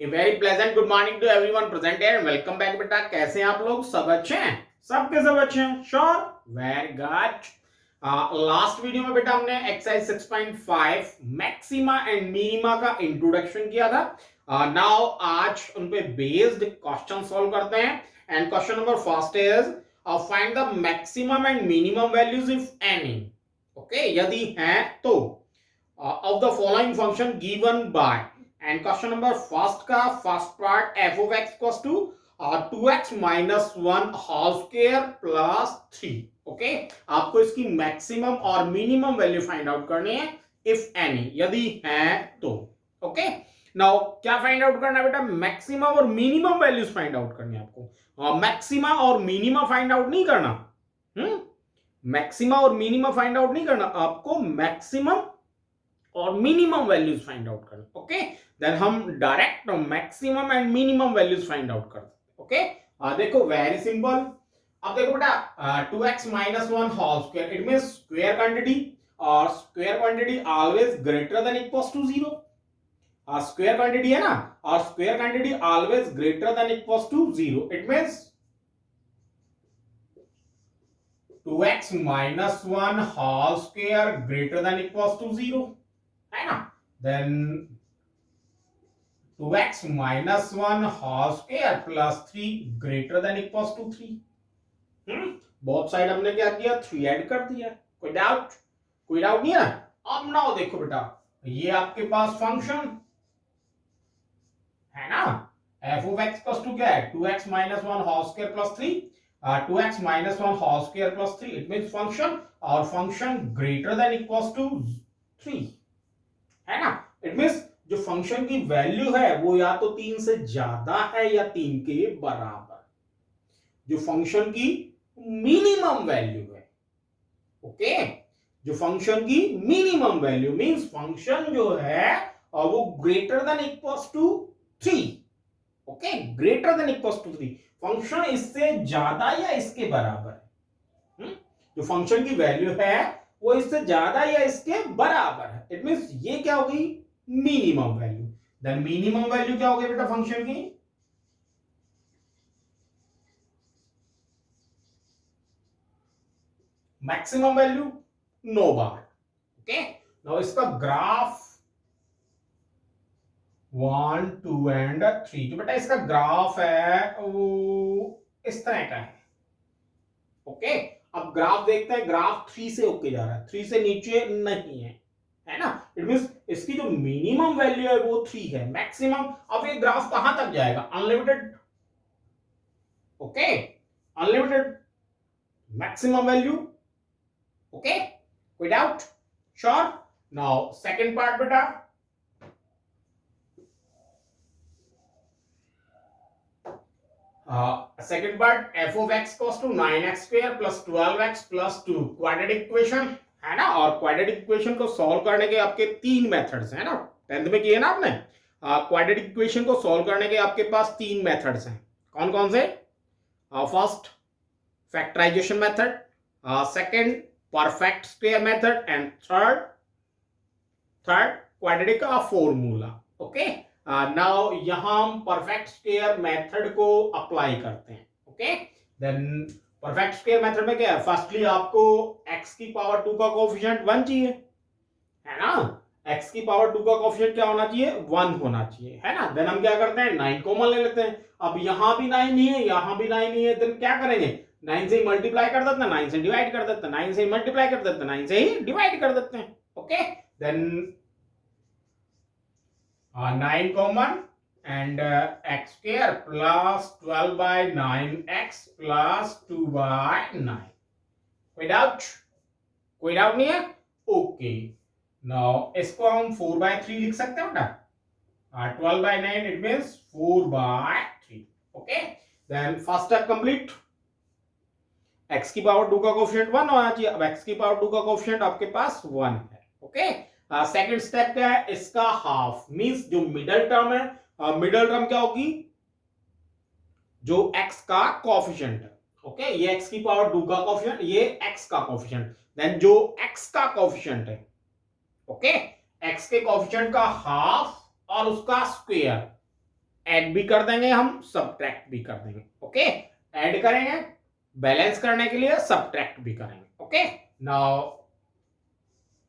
A very pleasant good morning to everyone present here and welcome back बेटा। कैसे हैं आप लोग? सब अच्छे हैं? सबके सब अच्छे हैं? Sure, very good. Last video में बेटा हमने एक्सरसाइज 6.5 मैक्सिमा एंड मिनिमा का इंट्रोडक्शन किया था। नाउ आज उन पे बेस्ड क्वेश्चन सॉल्व करते हैं and question number first is find the maximum and minimum values if any. Okay, यदि हैं तो of the following function given by, and question number first का first part f of x equals to 2x minus 1 whole square plus 3। Okay, आपको इसकी maximum और minimum value find out करनी है if any, यदि है तो। ओके, नाउ क्या फाइंड आउट करना है बेटा? मैक्सिमम और मिनिमम वैल्यूज फाइंड आउट करनी है आपको। मैक्सिमा और मिनिमा फाइंड आउट नहीं करना। मैक्सिमा और मिनिमा फाइंड आउट नहीं करना आपको, मैक्सिमम और मिनिमम वैल्यूज फाइंड आउट करना। ओके, देन हम direct maximum and minimum values find out करते। ओके, देखो वेरी सिंपल। अब देखो बेटा 2x minus 1 whole square, it means square quantity, और square quantity always greater than equals to 0। Square quantity है ना, और square quantity always greater than equals to 0। It means 2x minus 1 whole square greater than equals to 0 है ना। Then 2x minus 1 whole square plus 3 greater than equals to 3। Both side हमने क्या किया? 3 add कर दिया। कोई डाउट? कोई doubt नहीं है ना। अब नाउ देखो बेटा, ये आपके पास फंक्शन है ना, f of x plus 2 क्या है? 2x minus 1 whole square plus 3। 2x minus 1 whole square plus 3 it means function, और function greater than equals to 3 है ना। इट मींस जो फंक्शन की वैल्यू है वो या तो 3 से ज्यादा है या 3 के बराबर। जो फंक्शन की मिनिमम वैल्यू है, ओके, जो फंक्शन की मिनिमम वैल्यू मींस फंक्शन जो है और वो greater than equals to 3। Okay, greater than equals to 3, function इससे ज्यादा या इसके बराबर है। जो फंक्शन की वैल्यू है वो इससे ज्यादा या इसके बराबर है। इट मींस ये क्या हो गई? Minimum value. Then minimum value क्या हो गई बेटा फंक्शन की? Maximum value no bar. Okay, now इसका ग्राफ 1 2 एंड 3, जो बेटा इसका ग्राफ है वो इस तरह का है। ओके, अब ग्राफ देखते हैं। ग्राफ 3 से होके जा रहा है, 3 से नीचे नहीं है ना। इट मींस इसकी जो मिनिमम वैल्यू है वो 3 है, मैक्सिमम। अब ये ग्राफ कहां तक जाएगा? Unlimited. Okay, unlimited maximum value. Okay, कोई doubt? Sure. Now second part बेटा, second part f of x cos to 9x square plus 12x plus 2 quadratic equation है ना। और क्वाड्रेटिक इक्वेशन को सॉल्व करने के आपके 3 मेथड्स हैं ना, 10th में किए ना आपने। क्वाड्रेटिक इक्वेशन को सॉल्व करने के आपके पास 3 मेथड्स हैं। कौन कौन से? First factorisation method, second perfect square method, and third quadratic formula. Okay, now यहां हम परफेक्ट स्क्वायर मेथड को अप्लाई करते हैं। Okay, then perfect square method में क्या है? फर्स्टली आपको x की पावर 2 का कोएफिशिएंट 1 चाहिए, है ना। x की पावर 2 का कोएफिशिएंट क्या होना चाहिए? 1 होना चाहिए, है ना। देन हम क्या करते हैं? 9 कॉमन ले लेते हैं। अब यहां भी 9 नहीं है, यहां भी 9 नहीं है, देन क्या करेंगे? 9 से मल्टीप्लाई कर देते हैं, 9 से डिवाइड कर देते हैं, 9 से मल्टीप्लाई कर देते हैं, 9 से ही डिवाइड कर देते हैं। Okay, then 9 common and x square plus 12 by 9x plus 2 by 9। कोई डाउट? कोई डाउट नहीं है? ओके, नाउ इसको हम 4 by 3 लिख सकते हैं बेटा। 12 by 9 it means 4 by 3। Okay, then first step complete. x की पावर 2 का कोएफिशिएंट 1 होना चाहिए। अब x की पावर 2 का कोएफिशिएंट आपके पास 1 है। ओके, सेकंड स्टेप क्या है? इसका हाफ मींस जो मिडिल टर्म है, मिडिल टर्म क्या होगी? जो x का कोएफिशिएंट है। ओके, ये x की पावर 2 का कोएफिशिएंट, ये x का कोएफिशिएंट, देन जो x का कोएफिशिएंट है, ओके, x के कोएफिशिएंट का हाफ और उसका स्क्वायर ऐड भी कर देंगे हम, सब्ट्रैक्ट भी कर देंगे। ओके, ऐड करेंगे, बैलेंस करने के लिए सब्ट्रैक्ट भी करेंगे। Okay, now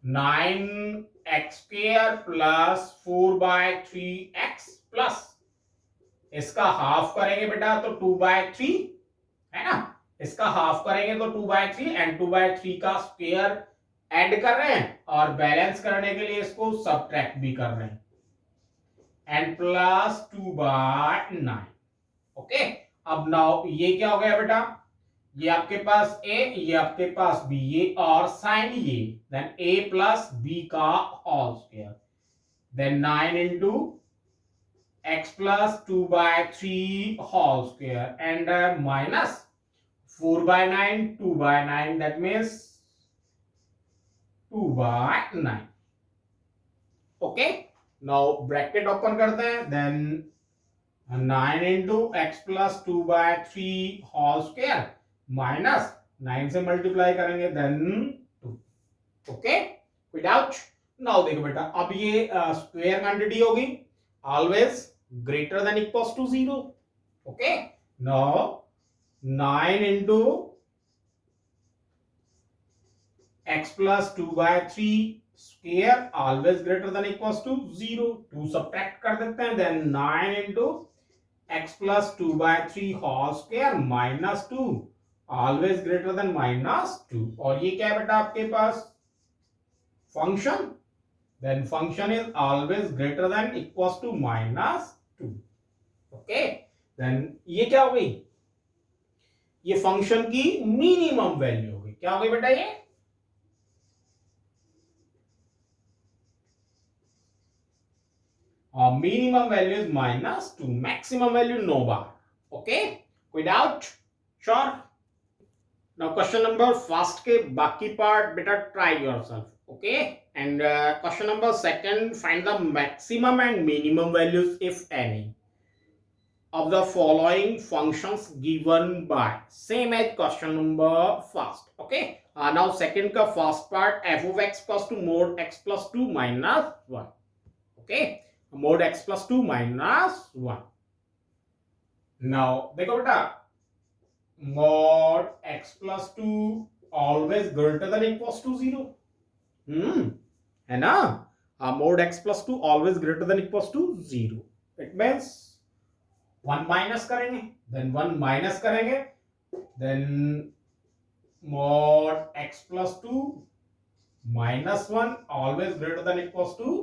9x square plus 4/3x plus इसका हाफ करेंगे बेटा तो 2/3 है ना, इसका हाफ करेंगे तो 2/3 एंड 2/3 का स्क्वायर ऐड कर रहे हैं और बैलेंस करने के लिए इसको सब्ट्रैक्ट भी कर रहे हैं एंड प्लस 2/9। ओके, अब नाउ ये क्या हो गया बेटा, ये आपके पास a, ये आपके पास b, ये और साइन ये, देन a प्लस b का whole square, then 9 into x plus 2/3 whole square and minus 4/9 2/9, that means 2/9। Okay, now bracket open करते हैं, then 9 into x plus 2/3 whole square minus 9 से मल्टीप्लाई करेंगे देन 2। ओके, कोई doubt? Now देखो बेटा, अब ये स्क्वायर क्वांटिटी होगी always greater than equals to 0। Okay, now 9 into x plus 2/3 square always greater than equals to 0, 2 subtract कर देते हैं, then 9 into x plus 2/3 whole square minus 2 always greater than -2। और ये क्या है बेटा आपके पास function, then function is always greater than equals to -2। Okay, then ये क्या हो गई, ये फंक्शन की मिनिमम वैल्यू हो गई। क्या हो गई बेटा, ये minimum value is -2, maximum value no bar. Okay, कोई doubt? Sure. Now question number first के बाकी पार्ट बेटा try yourself. Okay, and question number second, find the maximum and minimum values if any of the following functions given by, same as question number first. Okay, now second ka first part, f of x plus 2 mod x plus 2 minus 1. Okay, mod x plus 2 minus 1. now देखो बेटा, mod x plus 2 always greater than equals to 0, है ना, mod x plus 2 always greater than equals to 0, it means 1 minus करेंगे, then 1 minus करेंगे, then mod x plus 2 minus 1 always greater than equals to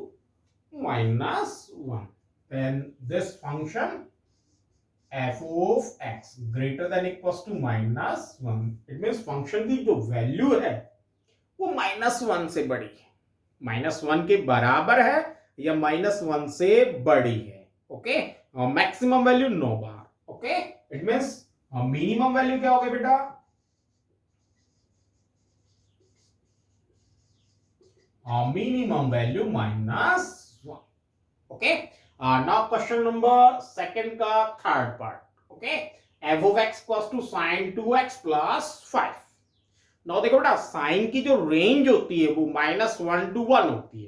-1, then this function f of x greater than equals to -1, it means function की जो value है वो -1 से बड़ी है, -1 के बराबर है या -1 से बड़ी है। Okay, maximum value no bar. Okay, it means minimum value क्या होगा बेटा, minimum value -1। Okay, now question number second का third part. Okay, f of x equals to sin 2x plus 5। Now देखो बेटा, साइन की जो रेंज होती है वो -1 to 1 होती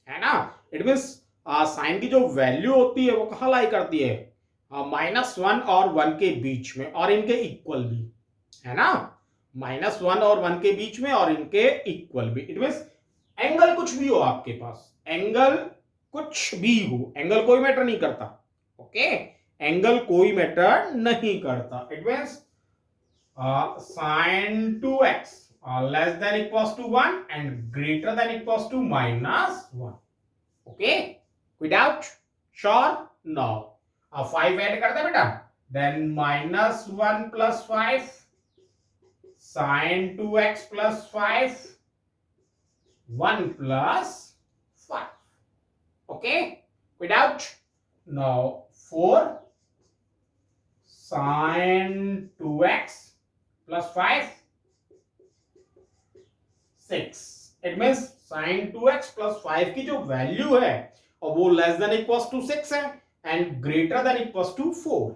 है ना, इट मींस साइन की जो वैल्यू होती है वो कहां लाई करती है, -1 और 1 के बीच में, और इनके इक्वल भी, है ना, -1 और 1 के बीच में और इनके इक्वल भी। इट मींस एंगल कुछ भी हो आपके पास, एंगल कुछ भी हो, एंगल कोई मैटर नहीं करता। ओके, एंगल कोई मैटर नहीं करता। It means sin 2x less than equals to 1 and greater than equals to -1। Okay, कोई डाउट? श्योर? नो। अब 5 ऐड करते बेटा, then -1 plus 5 sin 2x plus 5 1 plus 5। Okay, कोई doubt? No. 4 sin 2x plus 5 6। It means sin 2x plus 5 की जो value है और वो लेस देन इक्वल्स टू 6 है and greater than equals to 4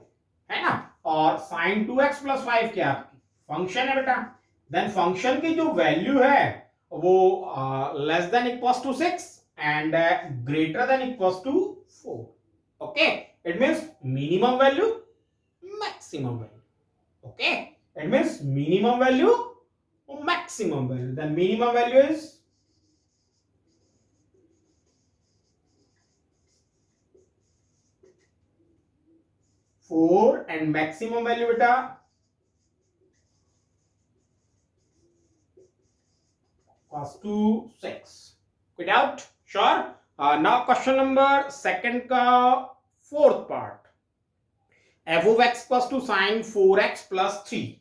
है ना, और sin 2x प्लस 5 क्या आपकी फंक्शन है बेटा, देन फंक्शन की जो वैल्यू है वो less than equals to 6 and greater than equals to 4। Okay, It means minimum value, maximum value. Okay, it means minimum value or maximum value. Then minimum value is 4 and maximum value beta equals to 6. Good out? Sure. Now question number second का fourth part. f of x equals to sin 4x plus 3.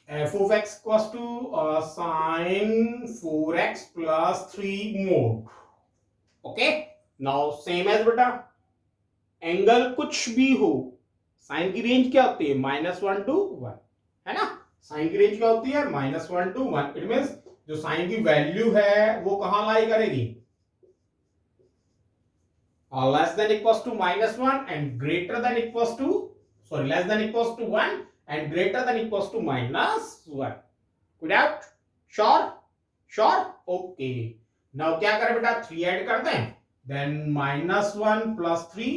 f of x equals to sin 4x plus 3 mode. Okay. Now same as बेटा angle कुछ भी हो, sign की range क्या होती है -1 to 1, है ना। साइन की रेंज क्या होती है -1 to 1. इट मींस जो साइन की वैल्यू है वो कहां लाई करेगी, less than equals to -1 and greater than equals to, sorry, less than equals to 1 and greater than equals to -1. Good out? Sure? Sure? Okay. Now क्या करें बेटा, 3 ऐड कर दें, then -1 plus 3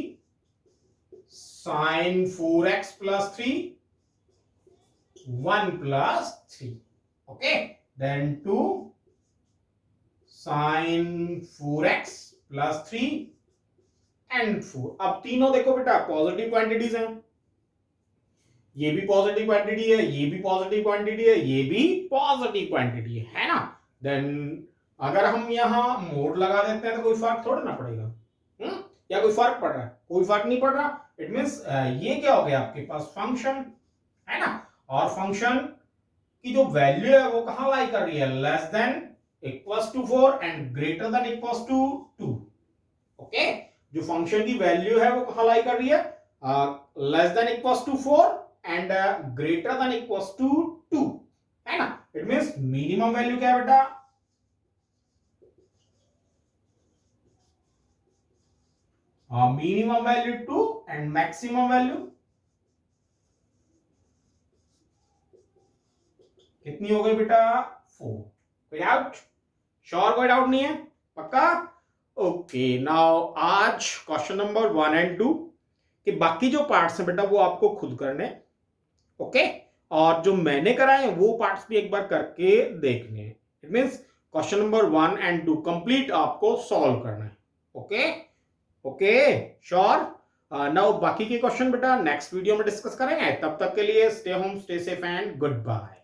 sin 4x plus 3 1 plus 3. Okay, then 2 sin 4x plus 3 and 4. अब तीनों देखो बेटा positive quantities हैं, ये भी पॉजिटिव क्वांटिटी है, ये भी पॉजिटिव क्वांटिटी है, ये भी पॉजिटिव क्वांटिटी है ना। देन अगर हम यहाँ मोड लगा देते हैं तो कोई फर्क थोड़ा ना पड़ेगा, या कोई फर्क पड़ रहा है, कोई फर्क नहीं पड़ रहा। इट मींस ये क्या हो गया आपके पास फंक्शन, है ना, और फंक्शन की जो वैल्यू है वो कहां लाई कर रही है, less than equals to 4 and greater than equals to 2। Okay, जो फंक्शन की वैल्यू है वो कहां लाई कर रही है, less than equals to 4 and greater than equals to 2, है ना। इट मींस मिनिमम वैल्यू क्या है बेटा, minimum value 2 and maximum value कितनी हो गई बेटा 4। कोई डाउट? श्योर, कोई डाउट नहीं है, पक्का? ओके, नाउ आज क्वेश्चन नंबर 1 एंड 2 के बाकी जो पार्ट्स हैं बेटा वो आपको खुद करने, ओके, और जो मैंने कराए हैं वो पार्ट्स भी एक बार करके देखने हैं। It means question number 1 and 2 complete आपको सॉल्व करना है। Okay okay, sure. नाउ बाकी के क्वेश्चन बेटा नेक्स्ट वीडियो में डिस्कस करेंगे। तब तक के लिए stay home, stay safe and good bye.